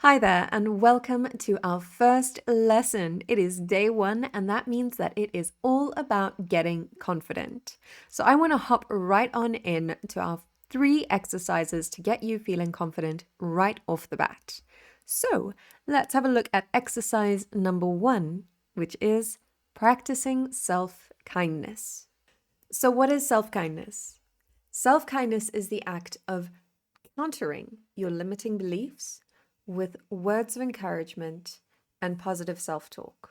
Hi there, and welcome to our first lesson. It is day one, and that means that it is all about getting confident. So, I want to hop right on in to our 3 exercises to get you feeling confident right off the bat. So, let's have a look at exercise number 1, which is practicing self kindness. So, what is self kindness? Self kindness is the act of countering your limiting beliefs with words of encouragement and positive self talk.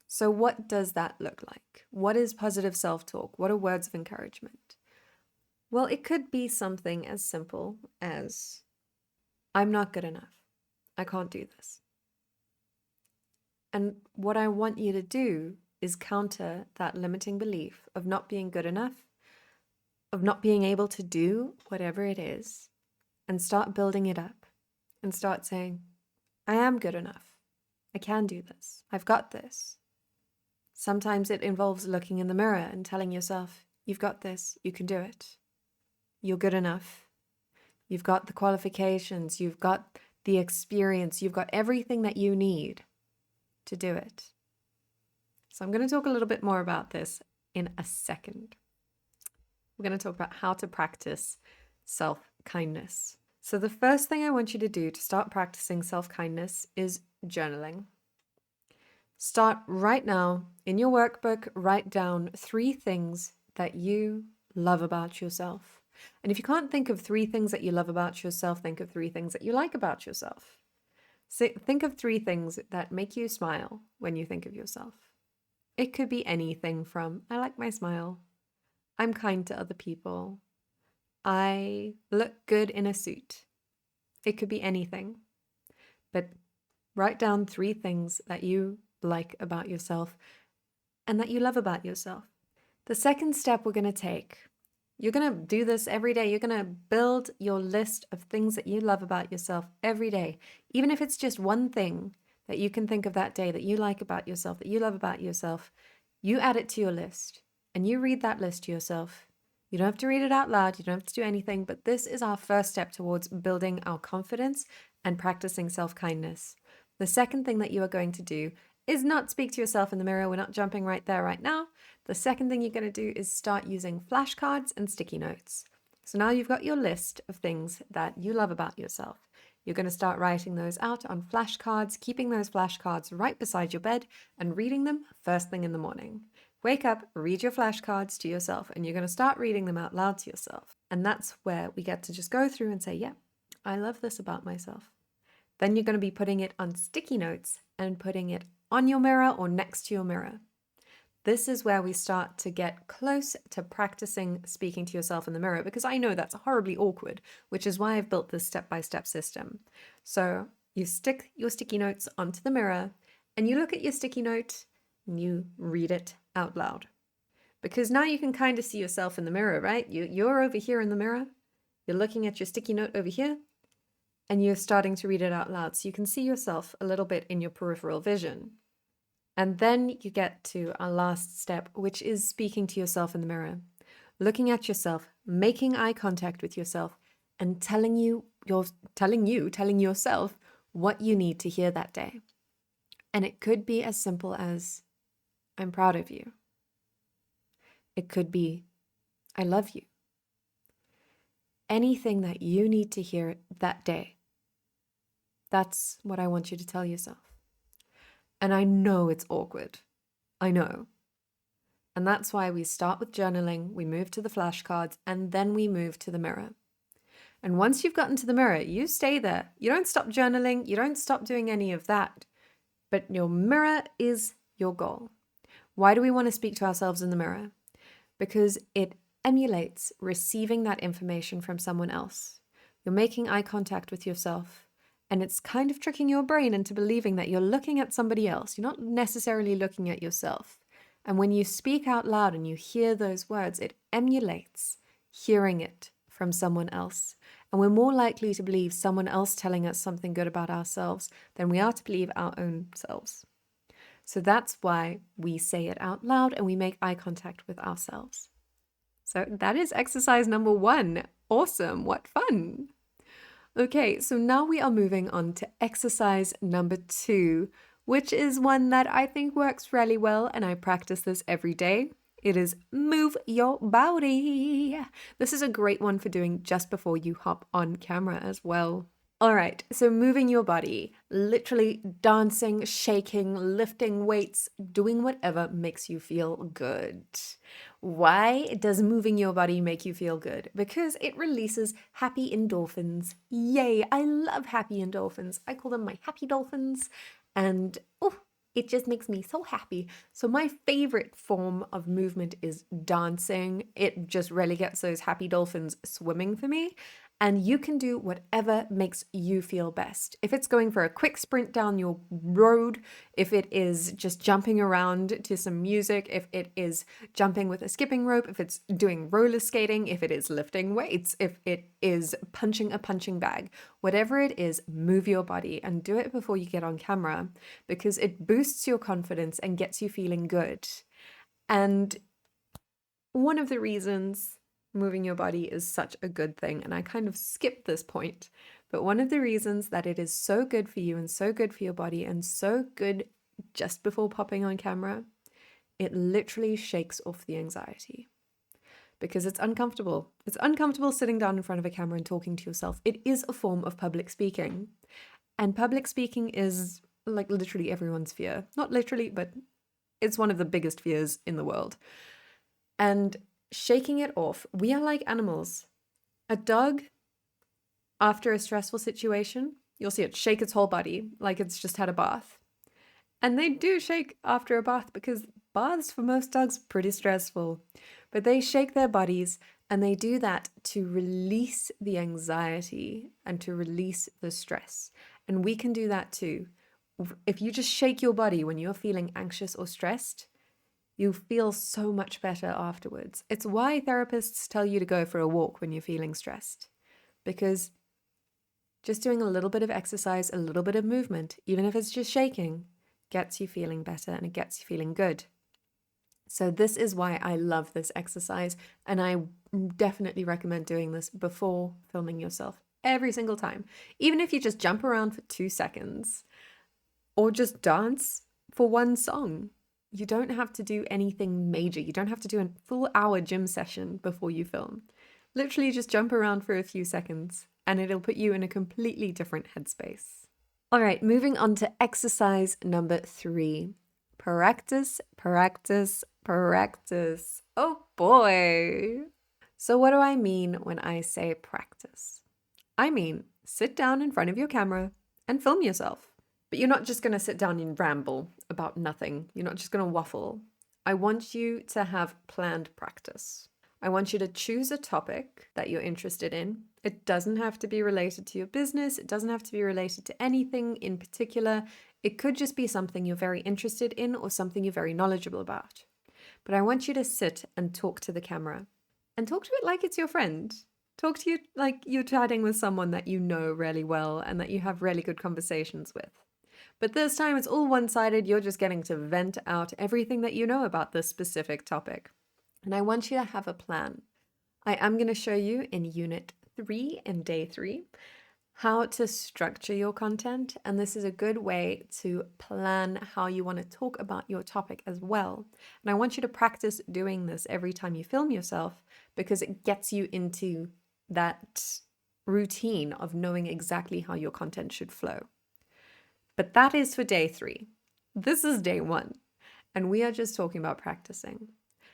So, what does that look like? What is positive self talk? What are words of encouragement? Well, it could be something as simple as, I'm not good enough. I can't do this. And what I want you to do is counter that limiting belief of not being good enough, of not being able to do whatever it is, and start building it up and start saying, I am good enough. I can do this. I've got this. Sometimes it involves looking in the mirror and telling yourself, you've got this, you can do it. You're good enough. You've got the qualifications, you've got the experience, you've got everything that you need to do it. So I'm going to talk a little bit more about this in a second. We're going to talk about how to practice self-kindness. So the first thing I want you to do to start practicing self-kindness is journaling. Start right now in your workbook, write down 3 things that you love about yourself. And if you can't think of 3 things that you love about yourself, think of 3 things that you like about yourself. So think of 3 things that make you smile when you think of yourself. It could be anything from, I like my smile, I'm kind to other people, I look good in a suit. It could be anything. But write down 3 things that you like about yourself and that you love about yourself. The second step we're going to take, you're going to do this every day. You're going to build your list of things that you love about yourself every day. Even if it's just one thing that you can think of that day that you like about yourself, that you love about yourself, you add it to your list and you read that list to yourself. You don't have to read it out loud. You don't have to do anything, but this is our first step towards building our confidence and practicing self-kindness. The second thing that you are going to do is not speak to yourself in the mirror. We're not jumping right there right now. The second thing you're going to do is start using flashcards and sticky notes. So now you've got your list of things that you love about yourself. You're going to start writing those out on flashcards, keeping those flashcards right beside your bed and reading them first thing in the morning. Wake up, read your flashcards to yourself, and you're going to start reading them out loud to yourself. And that's where we get to just go through and say, yeah, I love this about myself. Then you're going to be putting it on sticky notes and putting it on your mirror or next to your mirror. This is where we start to get close to practicing speaking to yourself in the mirror, because I know that's horribly awkward, which is why I've built this step-by-step system. So you stick your sticky notes onto the mirror and you look at your sticky note and you read it out loud. Because now you can kind of see yourself in the mirror, right? You're over here in the mirror. You're looking at your sticky note over here and you're starting to read it out loud. So you can see yourself a little bit in your peripheral vision. And then you get to our last step, which is speaking to yourself in the mirror, looking at yourself, making eye contact with yourself, and telling yourself what you need to hear that day. And it could be as simple as, I'm proud of you. It could be, I love you. Anything that you need to hear that day. That's what I want you to tell yourself. And I know it's awkward. I know. And that's why we start with journaling, we move to the flashcards, and then we move to the mirror. And once you've gotten to the mirror, you stay there. You don't stop journaling, you don't stop doing any of that. But your mirror is your goal. Why do we want to speak to ourselves in the mirror? Because it emulates receiving that information from someone else. You're making eye contact with yourself. And it's kind of tricking your brain into believing that you're looking at somebody else. You're not necessarily looking at yourself. And when you speak out loud and you hear those words, it emulates hearing it from someone else. And we're more likely to believe someone else telling us something good about ourselves than we are to believe our own selves. So that's why we say it out loud and we make eye contact with ourselves. So that is exercise number 1. Awesome. What fun. Okay, so now we are moving on to exercise number 2, which is one that I think works really well, and I practice this every day. It is move your body. This is a great one for doing just before you hop on camera as well. All right, so moving your body, literally dancing, shaking, lifting weights, doing whatever makes you feel good. Why does moving your body make you feel good? Because it releases happy endorphins. Yay, I love happy endorphins. I call them my happy dolphins. And oh, it just makes me so happy. So my favorite form of movement is dancing. It just really gets those happy dolphins swimming for me. And you can do whatever makes you feel best. If it's going for a quick sprint down your road, if it is just jumping around to some music, if it is jumping with a skipping rope, if it's doing roller skating, if it is lifting weights, if it is punching a punching bag, whatever it is, move your body and do it before you get on camera because it boosts your confidence and gets you feeling good. And one of the reasons moving your body is such a good thing, and I kind of skipped this point, but one of the reasons that it is so good for you and so good for your body and so good just before popping on camera, it literally shakes off the anxiety because it's uncomfortable. It's uncomfortable sitting down in front of a camera and talking to yourself. It is a form of public speaking, and public speaking is like literally everyone's fear. Not literally, but it's one of the biggest fears in the world. And shaking it off, we are like animals. A dog, after a stressful situation, you'll see it shake its whole body like it's just had a bath. And they do shake after a bath because baths for most dogs are pretty stressful. But they shake their bodies and they do that to release the anxiety and to release the stress. And we can do that too. If you just shake your body when you're feeling anxious or stressed, you feel so much better afterwards. It's why therapists tell you to go for a walk when you're feeling stressed. Because just doing a little bit of exercise, a little bit of movement, even if it's just shaking, gets you feeling better and it gets you feeling good. So this is why I love this exercise, and I definitely recommend doing this before filming yourself every single time. Even if you just jump around for 2 seconds or just dance for one song. You don't have to do anything major. You don't have to do a full hour gym session before you film. Literally just jump around for a few seconds and it'll put you in a completely different headspace. All right, moving on to exercise number 3. Practice, practice, practice. Oh boy. So what do I mean when I say practice? I mean, sit down in front of your camera and film yourself. But you're not just going to sit down and ramble about nothing. You're not just going to waffle. I want you to have planned practice. I want you to choose a topic that you're interested in. It doesn't have to be related to your business. It doesn't have to be related to anything in particular. It could just be something you're very interested in or something you're very knowledgeable about. But I want you to sit and talk to the camera and talk to it like it's your friend. Talk to you like you're chatting with someone that you know really well and that you have really good conversations with. But this time it's all one-sided. You're just getting to vent out everything that you know about this specific topic. And I want you to have a plan. I am going to show you in Unit 3 in Day 3 how to structure your content. And this is a good way to plan how you want to talk about your topic as well. And I want you to practice doing this every time you film yourself because it gets you into that routine of knowing exactly how your content should flow. But that is for Day 3. This is Day 1, and we are just talking about practicing.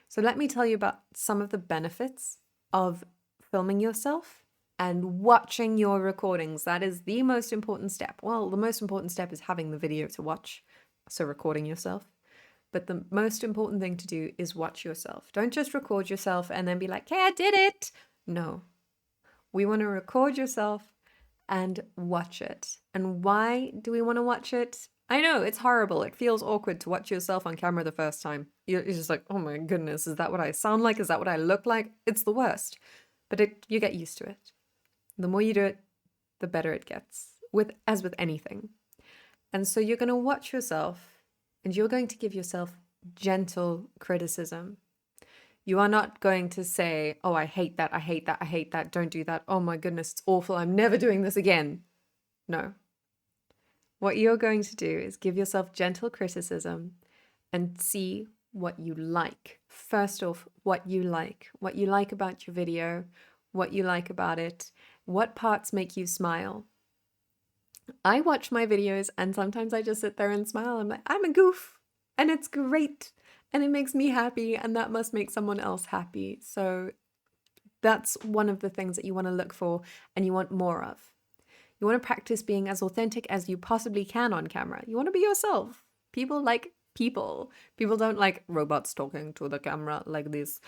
So let me tell you about some of the benefits of filming yourself and watching your recordings. That is the most important step. Well, the most important step is having the video to watch, so recording yourself. But the most important thing to do is watch yourself. Don't just record yourself and then be like, hey, I did it. No, we want to record yourself and watch it. And why do we want to watch it? I know, it's horrible. It feels awkward to watch yourself on camera the first time. You're just like, oh my goodness, is that what I sound like? Is that what I look like? It's the worst. But you get used to it. The more you do it, the better it gets, as with anything. And so you're going to watch yourself and you're going to give yourself gentle criticism. You are not going to say, oh, I hate that, I hate that, I hate that, don't do that. Oh my goodness, it's awful. I'm never doing this again. No. What you're going to do is give yourself gentle criticism and see what you like. First off, what you like about your video, what you like about it, what parts make you smile. I watch my videos and sometimes I just sit there and smile. I'm like, I'm a goof and it's great and it makes me happy and that must make someone else happy. So that's one of the things that you want to look for and you want more of. You want to practice being as authentic as you possibly can on camera. You want to be yourself. People like people. People don't like robots talking to the camera like this.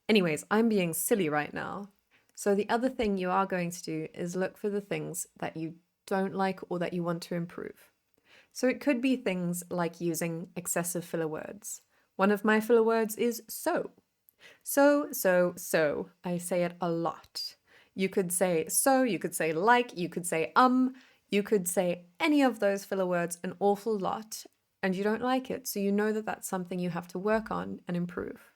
Anyways, I'm being silly right now. So the other thing you are going to do is look for the things that you don't like or that you want to improve. So it could be things like using excessive filler words. One of my filler words is so. So. I say it a lot. You could say so, you could say like, you could say you could say any of those filler words an awful lot, and you don't like it. So you know that that's something you have to work on and improve.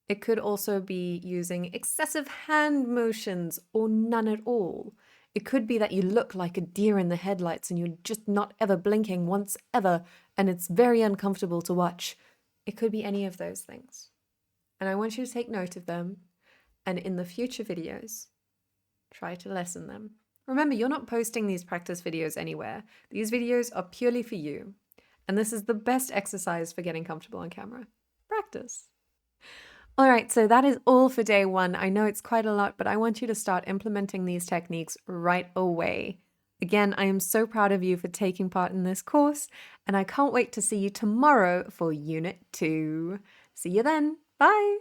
It could also be using excessive hand motions or none at all. It could be that you look like a deer in the headlights and you're just not ever blinking once ever, and it's very uncomfortable to watch. It could be any of those things. And I want you to take note of them, and in the future videos, try to lessen them. Remember, you're not posting these practice videos anywhere. These videos are purely for you. And this is the best exercise for getting comfortable on camera. Practice. All right, so that is all for day 1. I know it's quite a lot, but I want you to start implementing these techniques right away. Again, I am so proud of you for taking part in this course, and I can't wait to see you tomorrow for Unit 2. See you then. Bye.